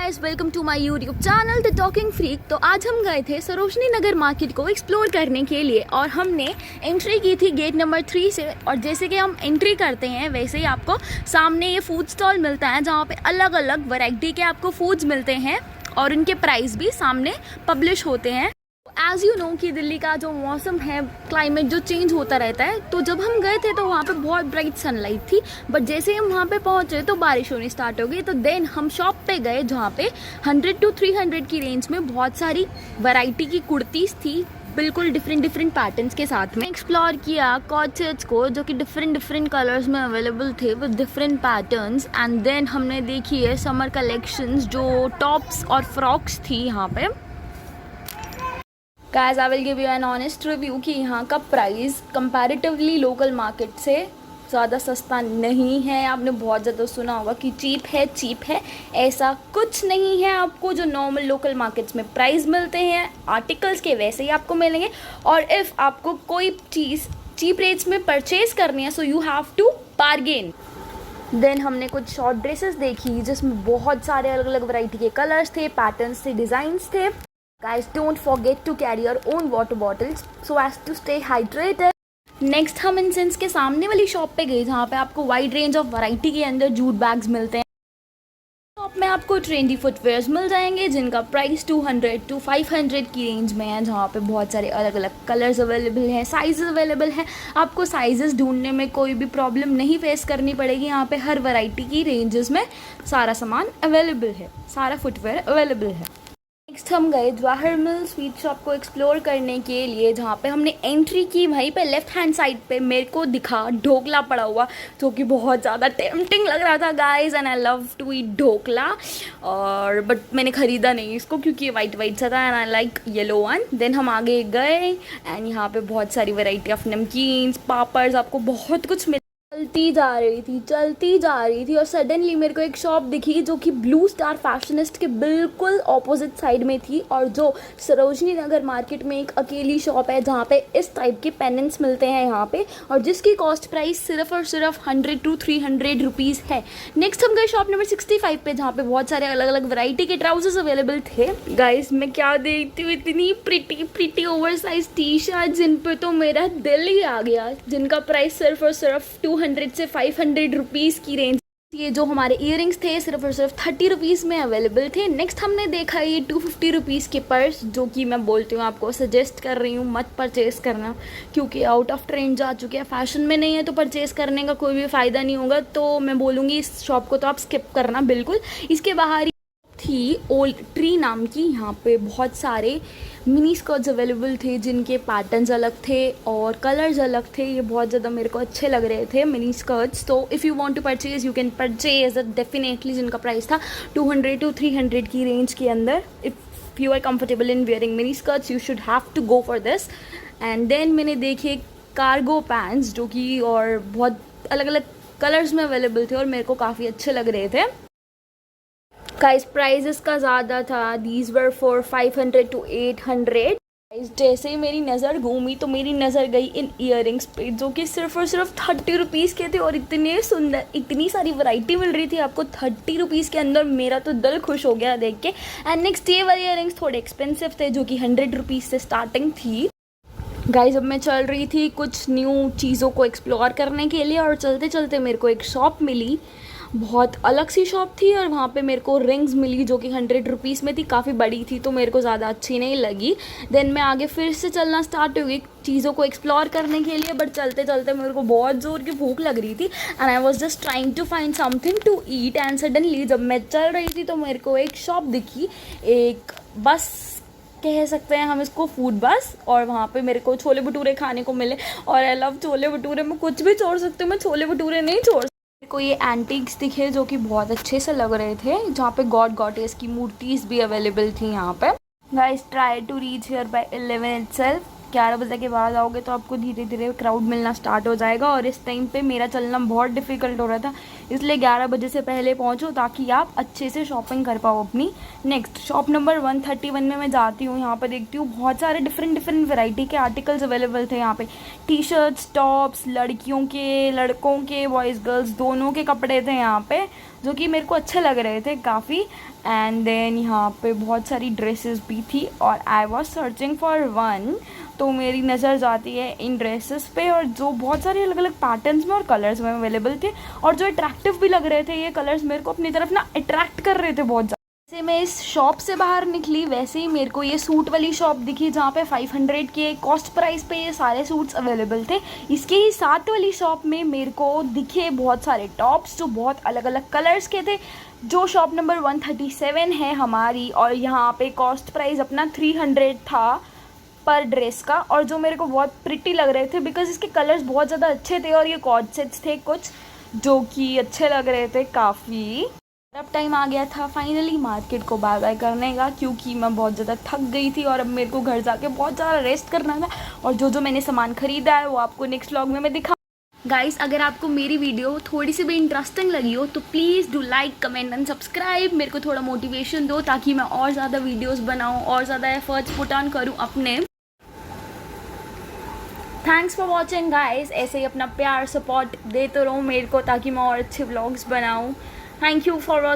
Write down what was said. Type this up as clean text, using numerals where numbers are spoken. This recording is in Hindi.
Guys, welcome to my YouTube channel the talking freak. तो आज हम गए थे सरोजनी नगर मार्केट को एक्सप्लोर करने के लिए और हमने एंट्री की थी गेट नंबर 3 से। और जैसे कि हम एंट्री करते हैं वैसे ही आपको सामने ये फूड स्टॉल मिलता है जहाँ पे अलग अलग वैरायटी के आपको फूड्स मिलते हैं और उनके प्राइस भी सामने पब्लिश होते हैं। एज़ यू नो कि दिल्ली का जो मौसम है, क्लाइमेट जो चेंज होता रहता है, तो जब हम गए थे तो वहाँ पे बहुत ब्राइट सनलाइट थी, बट जैसे ही हम वहाँ पे पहुँचे तो बारिश होनी स्टार्ट हो गई। तो देन हम शॉप पे गए जहाँ पे 100 to 300 की रेंज में बहुत सारी वैरायटी की कुर्तीज़ थी, बिल्कुल डिफरेंट पैटर्न्स के साथ में। एक्सप्लोर किया कॉर्सेट्स को जो कि डिफरेंट कलर्स में अवेलेबल थे with different patterns. And then हमने देखी है समर कलेक्शंस जो टॉप्स और फ्रॉक्स थी यहाँ पे। Guys, I will give you an honest review कि यहाँ का प्राइस कंपैरेटिवली लोकल मार्केट से ज़्यादा सस्ता नहीं है। आपने बहुत ज़्यादा सुना होगा कि चीप है, ऐसा कुछ नहीं है। आपको जो नॉर्मल लोकल मार्केट्स में प्राइस मिलते हैं आर्टिकल्स के वैसे ही आपको मिलेंगे। और इफ़ आपको कोई चीज़ चीप रेट्स में परचेज करनी है so you have to bargain. Then हमने कुछ शॉर्ट ड्रेसेस देखी जिसमें बहुत सारे अलग अलग वैरायटी के कलर्स थे, पैटर्न्स थे, डिज़ाइंस थे। Guys, don't forget to carry your own water bottles so as to stay hydrated. Next हम इंसेंस के सामने वाली शॉप पे गए जहाँ पे आपको वाइड रेंज ऑफ वैरायटी के अंदर जूट बैग्स मिलते हैं। शॉप में आपको ट्रेंडी फुटवेयर्स मिल जाएंगे जिनका प्राइस 200 to 500 की रेंज में है, जहाँ पे बहुत सारे अलग अलग कलर्स अवेलेबल हैं, साइजेस अवेलेबल हैं। आपको साइजेस ढूंढने में कोई भी प्रॉब्लम नहीं फेस करनी पड़ेगी। यहाँ पे हर वैरायटी की रेंजेस में सारा सामान अवेलेबल है, सारा फुटवेयर अवेलेबल है। नेक्स्ट हम गए जवाहर मिल स्वीट शॉप को एक्सप्लोर करने के लिए जहाँ पे हमने एंट्री की। वहीं पे लेफ्ट हैंड साइड पे मेरे को दिखा ढोकला पड़ा हुआ जो कि बहुत ज़्यादा टेम्पटिंग लग रहा था guys, and I love to eat dhokla. और बट मैंने ख़रीदा नहीं इसको क्योंकि ये वाइट सा था and I like yellow one. Then हम आगे गए एंड यहाँ पे बहुत सारी वेराइटी ऑफ नमकीन्स, पापड़, आपको बहुत कुछ चलती जा रही थी और सडनली मेरे को एक शॉप दिखी जो कि ब्लू स्टार फैशनिस्ट के बिल्कुल ऑपोजिट साइड में थी और जो सरोजनी नगर मार्केट में एक अकेली शॉप है जहाँ पे इस टाइप के पेनेंट्स मिलते हैं यहाँ पे, और जिसकी कॉस्ट प्राइस सिर्फ और सिर्फ 100 to 300 रुपीज़ है। नेक्स्ट हम गए शॉप नंबर 65 पे जहाँ पे बहुत सारे अलग अलग वैरायटी के ट्राउजर्स अवेलेबल थे। गाइस, मैं क्या देखती हूँ, इतनी pretty over size T shirt जिन पे तो मेरा दिल ही आ गया, जिनका प्राइस सिर्फ और सिर्फ 200 से 500 रुपीज़ की रेंज। ये जो हमारे इयररिंग्स थे सिर्फ और सिर्फ 30 रुपीज़ में अवेलेबल थे। नेक्स्ट हमने देखा ये 250 रुपीज़ के पर्स जो कि मैं बोलती हूँ आपको सजेस्ट कर रही हूँ मत परचेज़ करना क्योंकि आउट ऑफ ट्रेंड जा चुके हैं, फैशन में नहीं है, तो परचेज़ करने का कोई भी फ़ायदा नहीं होगा। तो मैं बोलूँगी इस शॉप को तो आप स्किप करना बिल्कुल। इसके बाहर थी ओल्ड ट्री नाम की, यहाँ पे बहुत सारे मिनी स्कर्ट्स अवेलेबल थे जिनके पैटर्न्स अलग थे और कलर्स अलग थे। ये बहुत ज़्यादा मेरे को अच्छे लग रहे थे मिनी स्कर्ट्स। तो if you want to purchase you can purchase definitely, जिनका प्राइस था 200 to 300 की रेंज के अंदर। If you are comfortable in wearing mini skirts you should have to go for this. And then मैंने देखे कार्गो पैंट्स जो कि और बहुत अलग अलग कलर्स में अवेलेबल थे और मेरे को काफ़ी अच्छे लग रहे थे। गाइस, प्राइजेस का ज़्यादा था, दीज वर फॉर 500 to 800। जैसे ही मेरी नज़र घूमी तो मेरी नज़र गई इन इयररिंग्स पे जो कि सिर्फ और सिर्फ 30 रुपीज़ के थे और इतने सुंदर, इतनी सारी वैरायटी मिल रही थी आपको 30 रुपीज़ के अंदर। मेरा तो दिल खुश हो गया देख के। एंड नेक्स्ट ये वाले इयररिंग्स थोड़े एक्सपेंसिव थे जो कि 100 रुपीज़ से स्टार्टिंग थी। गाइस, अब मैं चल रही थी कुछ न्यू चीज़ों को एक्सप्लोर करने के लिए और चलते चलते मेरे को एक शॉप मिली, बहुत अलग सी शॉप थी और वहाँ पे मेरे को रिंग्स मिली जो कि 100 रुपीज़ में थी, काफ़ी बड़ी थी तो मेरे को ज़्यादा अच्छी नहीं लगी। देन मैं आगे फिर से चलना स्टार्ट हो गई चीज़ों को एक्सप्लोर करने के लिए, बट चलते चलते मेरे को बहुत ज़ोर की भूख लग रही थी and I was just trying to find something to eat. And suddenly जब मैं चल रही थी तो मेरे को एक शॉप दिखी, एक बस कह सकते हैं हम इसको, फूड बस, और वहाँ पे मेरे को छोले भटूरे खाने को मिले और आई लव छोले भटूरे। मैं कुछ भी छोड़ सकती हूँ, मैं छोले भटूरे नहीं छोड़। मेरे को ये एंटीक्स दिखे जो कि बहुत अच्छे से लग रहे थे जहाँ पे गॉड गॉडेस की मूर्तिज़ भी अवेलेबल थी यहाँ पे। Guys, try to reach here by 11 itself 11 बजे के बाद आओगे तो आपको धीरे धीरे क्राउड मिलना स्टार्ट हो जाएगा, और इस टाइम पे मेरा चलना बहुत डिफ़िकल्ट हो रहा था, इसलिए 11 बजे से पहले पहुंचो ताकि आप अच्छे से शॉपिंग कर पाओ अपनी। नेक्स्ट शॉप नंबर 131 में मैं जाती हूँ, यहाँ पर देखती हूँ बहुत सारे डिफरेंट वैरायटी के आर्टिकल्स अवेलेबल थे यहाँ पे। टी शर्ट्स, टॉप्स, लड़कियों के, लड़कों के, बॉयज़ गर्ल्स दोनों के कपड़े थे यहाँ पे, जो कि मेरे को अच्छे लग रहे थे काफ़ी। एंड देन यहाँ पे बहुत सारी ड्रेसेस भी थी, और I was searching for one, तो मेरी नज़र जाती है इन ड्रेसेस पे, और जो बहुत सारे अलग अलग पैटर्न्स में और कलर्स में अवेलेबल थे, और जो अट्रैक्टिव भी लग रहे थे ये कलर्स, मेरे को अपनी तरफ ना अट्रैक्ट कर रहे थे बहुत ज़्यादा। जैसे मैं इस शॉप से बाहर निकली वैसे ही मेरे को ये सूट वाली शॉप दिखी, जहाँ पे 500 के कॉस्ट प्राइस पे ये सारे सूट्स अवेलेबल थे। इसके ही साथ वाली शॉप में मेरे को दिखे बहुत सारे टॉप्स जो बहुत अलग अलग कलर्स के थे, जो शॉप नंबर 137 है हमारी, और यहाँ पे कॉस्ट प्राइस अपना 300 था पर ड्रेस का, और जो मेरे को बहुत प्रिटी लग रहे थे बिकॉज इसके कलर्स बहुत ज़्यादा अच्छे थे, और ये कॉर्ड सेट्स थे कुछ जो कि अच्छे लग रहे थे काफ़ी। अब टाइम आ गया था फाइनली मार्केट को बाय बाय करने का, क्योंकि मैं बहुत ज़्यादा थक गई थी और अब मेरे को घर जाके बहुत ज़्यादा रेस्ट करना था, और जो मैंने सामान ख़रीदा है वो आपको नेक्स्ट व्लॉग में मैं दिखा। गाइस, अगर आपको मेरी वीडियो थोड़ी सी भी इंटरेस्टिंग लगी हो तो please do like, comment and subscribe. मेरे को थोड़ा मोटिवेशन दो ताकि मैं और ज़्यादा वीडियोज़ बनाऊँ और ज़्यादा एफर्ट्स पुट ऑन करूँ अपने। थैंक्स फॉर वॉचिंग गाइस, ऐसे ही अपना प्यार सपोर्ट देते रहो मेरे को ताकि मैं और अच्छे व्लॉग्स बनाऊँ। Thank you for watching.